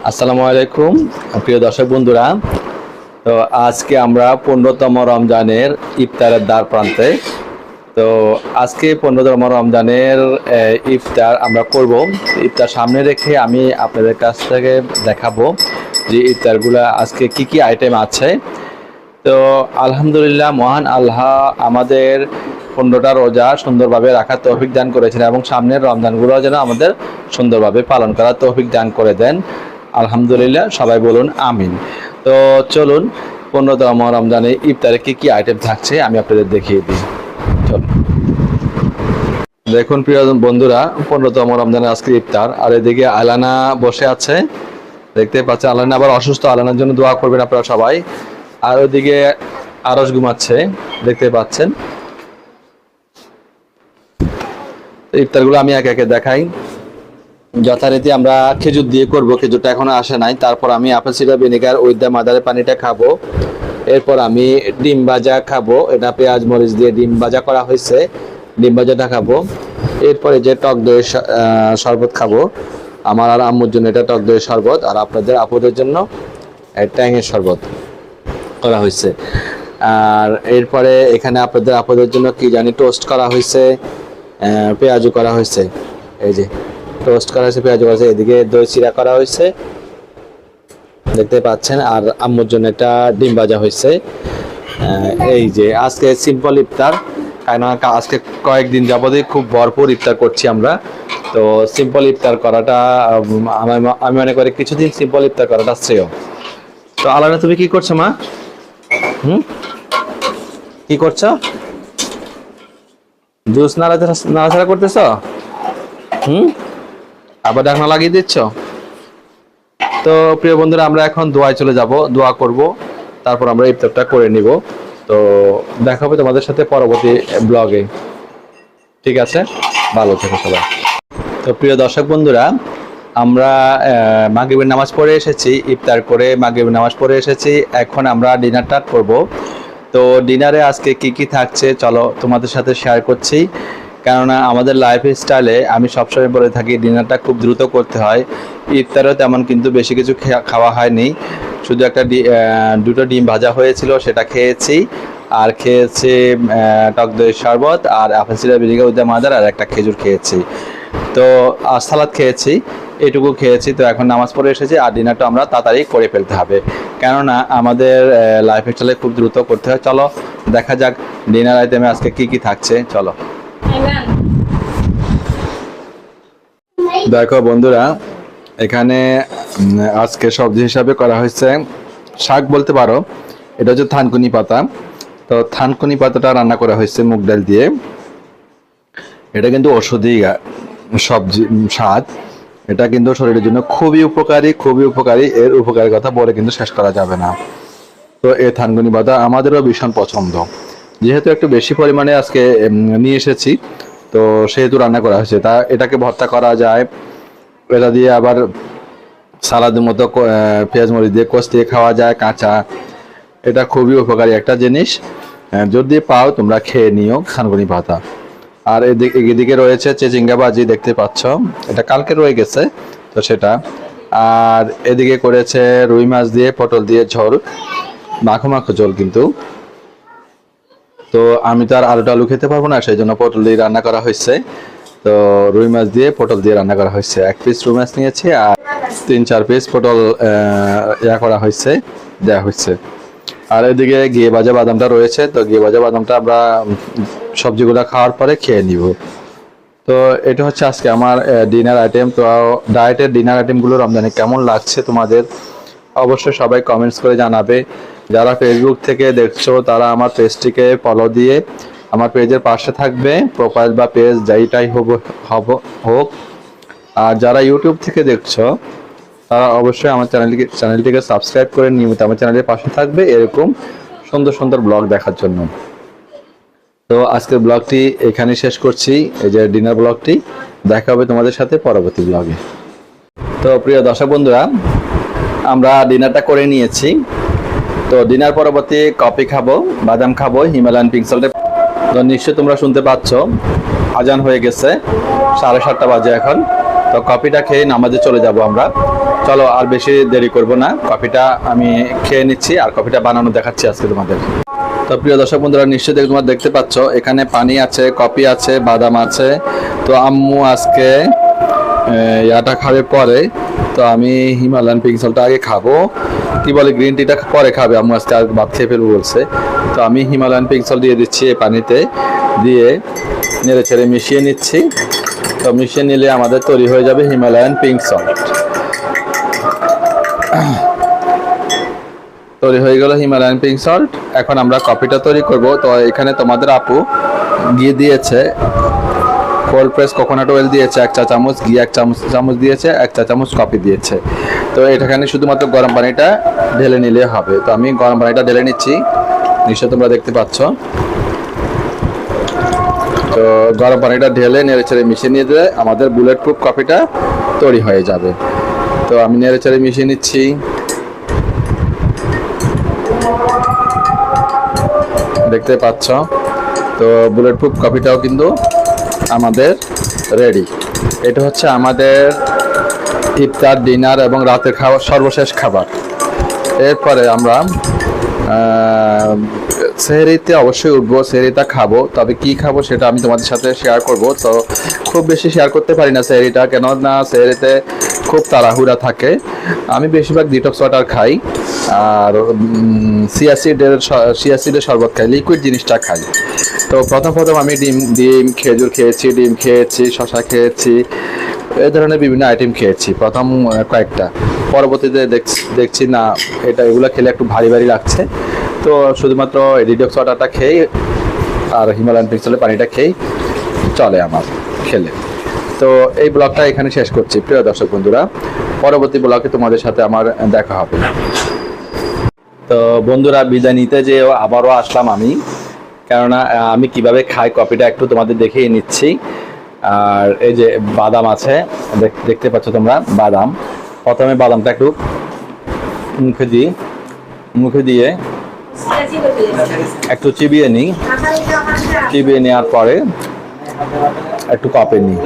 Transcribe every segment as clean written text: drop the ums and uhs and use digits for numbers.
আসসালামু আলাইকুম প্রিয় দর্শক বন্ধুরা। তো আজকে আমরা 15তম রমজানের ইফতারের দ্বার প্রান্তে। তো আজকে 15তম রমজানের ইফতার আমরা করব। ইফতার সামনে রেখে আমি আপনাদের কাছ থেকে দেখাবো যে ইফতারগুলো আজকে কি কি আইটেম আছে। তো আলহামদুলিল্লাহ, মহান আল্লাহ আমাদের 15টা রোজা সুন্দরভাবে রাখার তৌফিক দান করেছেন এবং সামনের রমজানগুলো যেন আমাদের সুন্দরভাবে পালন করার তৌফিক দান করে দেন। আলহামদুলিল্লাহ, সবাই বলুন আমিন। তো চলুন 15তম রমজানে ইফতারে কি কি আইটেম থাকছে আমি আপনাদের দেখিয়ে দিই। চলুন দেখুন প্রিয় বন্ধুরা, 15তম রমজানের আজকে ইফতার। আর এদিকে আলানা বসে আছে, দেখতে পাচ্ছেন। আলানা আবার অসুস্থ, আলানার জন্য দোয়া করবেন আপনারা সবাই। আর ওইদিকে আরস ঘুমাচ্ছে, দেখতে পাচ্ছেন। ইফতারগুলো আমি একে একে দেখাই। যথারীতি আমরা খেজুর দিয়ে করব, খেজুরটা এখনো আসে নাই। তারপর আমি apple cider vinegar with the মাদারের পানিটা খাবো। এরপর আমি ডিম ভাজা খাবো, এটা পেঁয়াজ মরিচ দিয়ে ডিম ভাজা করা হয়েছে, ডিম ভাজাটা খাবো। এরপরে যে টক দইয়ের শরবত খাবো, আমার আর আম্মুর জন্য এটা টক দইয়ের শরবত, আর আপনাদের আপুদের জন্য ট্যাংয়ের শরবত করা হয়েছে। আর এরপরে এখানে আপনাদের আপুদের জন্য কি জানি টোস্ট করা হয়েছে, পেঁয়াজু করা হয়েছে। এই যে টোস্ট করা হয়েছে, পেঁয়াজু করা হয়েছে। এদিকে দই চিরা করা হয়েছে, দেখতে পাচ্ছেন। আর আম্মুর জন্য একটা ডিম ভাজা হয়েছে। এই যে আজকে সিম্পল ইফতার, কারণ আজকে কয়েকদিন যাবতই খুব ভরপুর ইফতার করছি আমরা। তো সিম্পল ইফতার করাটা আমি মনে করি কিছুদিন সিম্পল ইফতার করাটা শ্রেয়। তো আলাদা তুমি কি করছো মা? কি করছো? জুস নাড়াচাড়া করতেছ? আবার ঢাকনা লাগিয়ে দিচ্ছ? তো প্রিয় বন্ধুরা, আমরা এখন দোয়ায় চলে যাব, দোয়া করব, তারপর আমরা ইফতারটা করে নিব। তো দেখা হবে তোমাদের সাথে পরবর্তী ব্লগে। ঠিক আছে, ভালো থেকো সবাই। তো প্রিয় দর্শক বন্ধুরা, আমরা মাগরিবের নামাজ পড়ে এসেছি, ইফতার করে মাগরিবের নামাজ পড়ে এসেছি। এখন আমরা ডিনারটা করব। তো ডিনারে আজকে কি কি থাকছে চলো তোমাদের সাথে শেয়ার করছি। কেননা আমাদের লাইফ স্টাইলে আমি সবসময় বলে থাকি ডিনারটা খুব দ্রুত করতে হয়। ইফতারেও তেমন কিন্তু বেশি কিছু খাওয়া হয়নি, শুধু দুটো ডিম ভাজা হয়েছিল, সেটা খেয়েছি। আর খেয়েছি টক দইয়ের শরবত, আর apple cider vinegar with the mother, আর একটা খেজুর খেয়েছি। তো সালাদ খেয়েছি, এইটুকু খেয়েছি। তো এখন নামাজ পড়ে এসেছি, আর ডিনারটা আমরা তাড়াতাড়ি করে ফেলতে হবে, কেননা আমাদের লাইফ স্টাইলে খুব দ্রুত করতে হয়। চলো দেখা যাক ডিনার আইটেমে আজকে কি কি থাকছে। চলো দেখো বন্ধুরা, এখানে আজকে সবজি হিসাবে করা হয়েছে শাক বলতে পারো, এটা হচ্ছে থানকুনি পাতা। তো থানকুনি পাতাটা রান্না করা হয়েছে মুগ ডাল দিয়ে। এটা কিন্তু ঔষধি সবজি স্বাদ, এটা কিন্তু শরীরের জন্য খুবই উপকারী, খুবই উপকারী। এর উপকারের কথা বলে কিন্তু শেষ করা যাবে না। তো এই থানকুনি পাতা আমাদেরও ভীষণ পছন্দ, যেহেতু একটু বেশি পরিমাণে আজকে নিয়ে এসেছি, তো সেহেতু রান্না করা হয়েছে। তা এটাকে ভর্তা করা যায়, এটা দিয়ে আবার সালাদের মতো পেঁয়াজ মরিচ দিয়ে কষিয়ে খাওয়া যায় কাঁচা। এটা খুবই উপকারী একটা জিনিস, যদি পাও তোমরা খেয়ে নিও থানকুনি পাতা। আর এদিকে রয়েছে চিচিঙ্গা ভাজি, দেখতে পাচ্ছ, এটা কালকে রয়ে গেছে তো সেটা। আর এদিকে করেছে রুই মাছ দিয়ে পটল দিয়ে ঝোল, মাখো মাখো ঝোল কিন্তু। তো আমি তো আর আলু খেতে পারবো না, সেই জন্য পটল দিয়ে রান্না করা হয়েছে। তো রুই মাছ দিয়ে পটল দিয়ে রান্না করা হয়েছে। 1 পিস রুই মাছ নিয়েছি, আর 3-4 পিস পটল করা হয়েছে, দেওয়া হয়েছে। আর এদিকে ঘিয়ে ভাজা বাদামটা রয়েছে। তো ঘিয়ে ভাজা বাদামটা আমরা সবজিগুলো খাওয়ার পরে খেয়ে নিব। তো এটা হচ্ছে আজকে আমার ডিনার আইটেম। তো ডায়েটের ডিনার আইটেমগুলো রমজানে কেমন লাগছে তোমাদের অবশ্যই সবাই কমেন্টস করে জানাবে। যারা ফেসবুক থেকে দেখছো তারা আমার পেজটিকে ফলো দিয়ে আমার পেজের পাশে থাকবে, প্রোফাইল বা পেজ যাইটাই হোক। আর যারা ইউটিউব থেকে দেখছো তারা অবশ্যই আমার চ্যানেলটিকে সাবস্ক্রাইব করে নিয়মিত আমার চ্যানেলের পাশে থাকবে, এরকম সুন্দর সুন্দর ব্লগ দেখার জন্য। তো আজকের ব্লগটি এখানে শেষ করছি, এই যে ডিনার ব্লগটি। দেখা হবে তোমাদের সাথে পরবর্তী ব্লগে। তো প্রিয় দর্শক বন্ধুরা, আমরা ডিনারটা করে নিয়েছি। তো ডিনার পরবর্তী কফি খাবো, বাদাম খাবো, হিমালয়ান পিঙ্ক সল্টে। তো নিশ্চয়ই তোমরা শুনতে পাচ্ছ আজান হয়ে গেছে, 7:30 বাজে এখন। তো কফিটা খেয়ে নামাজে চলে যাব আমরা। চলো আর বেশি দেরি করব না, কফিটা আমি খেয়ে নিচ্ছি আর কফিটা বানানো দেখাচ্ছি আজকে তোমাদের। তো প্রিয় দর্শক বন্ধুরা, নিশ্চয়ই তোমরা দেখতে পাচ্ছ এখানে পানি আছে, কফি আছে, বাদাম আছে। তো আম্মু আজকে ইয়াটা খাবে পরে, তো আমি হিমালয়ান পিঙ্ক সল্টটা আগে খাবো, কি বলে গ্রিন টিটা পরে খাবে আম্মু, আজকে আর ভাত খেয়ে ফেলবো বলছে। তো আমি হিমালয়ান পিঙ্ক সল্ট দিয়ে দিচ্ছি এই পানিতে, দিয়ে নেড়ে ছেড়ে মিশিয়ে নিচ্ছি। তো মিশিয়ে নিলে আমাদের তৈরি হয়ে যাবে হিমালয়ান পিঙ্ক সল্ট। তৈরি হয়ে গেল হিমালয়ান পিঙ্ক সল্ট। এখন আমরা কফিটা তৈরি করব। তো এখানে তোমাদের আপু ঘি দিয়েছে, কোল্ড প্রেস কোকোনাট অয়েল দিয়েছে 1 চা চামচ, ঘি 1 চামচ দিয়েছে, 1 চা চামচ কফি দিয়েছে। তো এখানে শুধুমাত্র গরম পানিটা ঢেলে নিলে হবে। তো আমি গরম পানিটা ঢেলে নিচ্ছি, নিশ্চয় তোমরা দেখতে পাচ্ছ। তো গরম পানিটা ঢেলে নেড়ে চেড়ে মিশিয়ে নিয়ে দিলে আমাদের বুলেট প্রুফ কফিটা তৈরি হয়ে যাবে। তো আমি নেড়ে চেড়ে মিশিয়ে নিচ্ছি। দেখতে পাচ্ছ, তো বুলেট প্রুফ কফিটাও কিন্তু আমাদের রেডি। এটা হচ্ছে আমাদের ইফতার, ডিনার এবং রাতের খাবার, সর্বশেষ খাবার। এরপরে আমরা সেহরিতে অবশ্যই উঠবো, সেহরিটা খাবো। তবে কি খাবো সেটা আমি তোমাদের সাথে শেয়ার করব। তো খুব বেশি শেয়ার করতে পারি না সেহরিটা, কেননা সেহরিতে খুব তাড়াহুড়া থাকে। আমি বেশিরভাগ ডিটক্স ওয়াটার খাই আর চিয়া সিডের শরবত খাই, লিকুইড জিনিসটা খাই। তো প্রথম আমি ডিম খেজুর খেয়েছি, ডিম খেয়েছি, শশা খেয়েছি, এই ধরনের বিভিন্ন আইটেম খেয়েছি প্রথম কয়েকটা। পরবর্তীতে দেখছি না এগুলো খেলে একটু ভারী ভারী লাগছে। তো শুধুমাত্র ডিটক্স ওয়াটারটা খেয়ে আর হিমালয়ান পিঙ্ক সল্টের পানিটা খেয়ে চলে আমার খেলে। তো এই ব্লগটা এখানে শেষ করছি প্রিয় দর্শক বন্ধুরা, পরবর্তী ব্লগে তোমাদের সাথে আমার দেখা হবে। তো বন্ধুরা, বিদায় নিতে যে আবারও আসলাম আমি, কেননা আমি কিভাবে খাই কফিটা একটু তোমাদের দেখিয়ে নিচ্ছি। আর এই যে বাদাম আছে, দেখতে পাচ্ছ তোমরা বাদাম। প্রথমে বাদামটা একটু মুখে দিয়ে একটু চিবিয়ে নিই, চিবিয়ে নেওয়ার পরে একটু কফি নিই।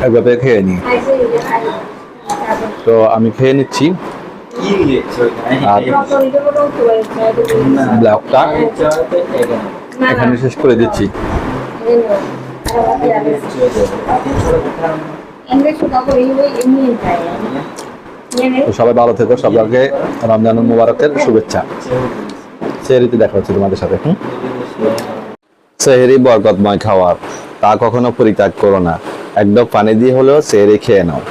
একভাবে খেয়ে নিই। তো আমি খেয়ে নিচ্ছি আর ব্লগটা এখানে শেষ করে দিচ্ছি। সবাই ভালো থেকো, সবাইকে রমজানুল মুবারকের শুভেচ্ছা। সেহরিতে দেখা হচ্ছে তোমাদের সাথে। সেহরি বরকতময় খাওয়ার, তা কখনো পরিত্যাগ করো না। একদম পানি দিয়ে হলেও সেহরি খেয়ে নাও।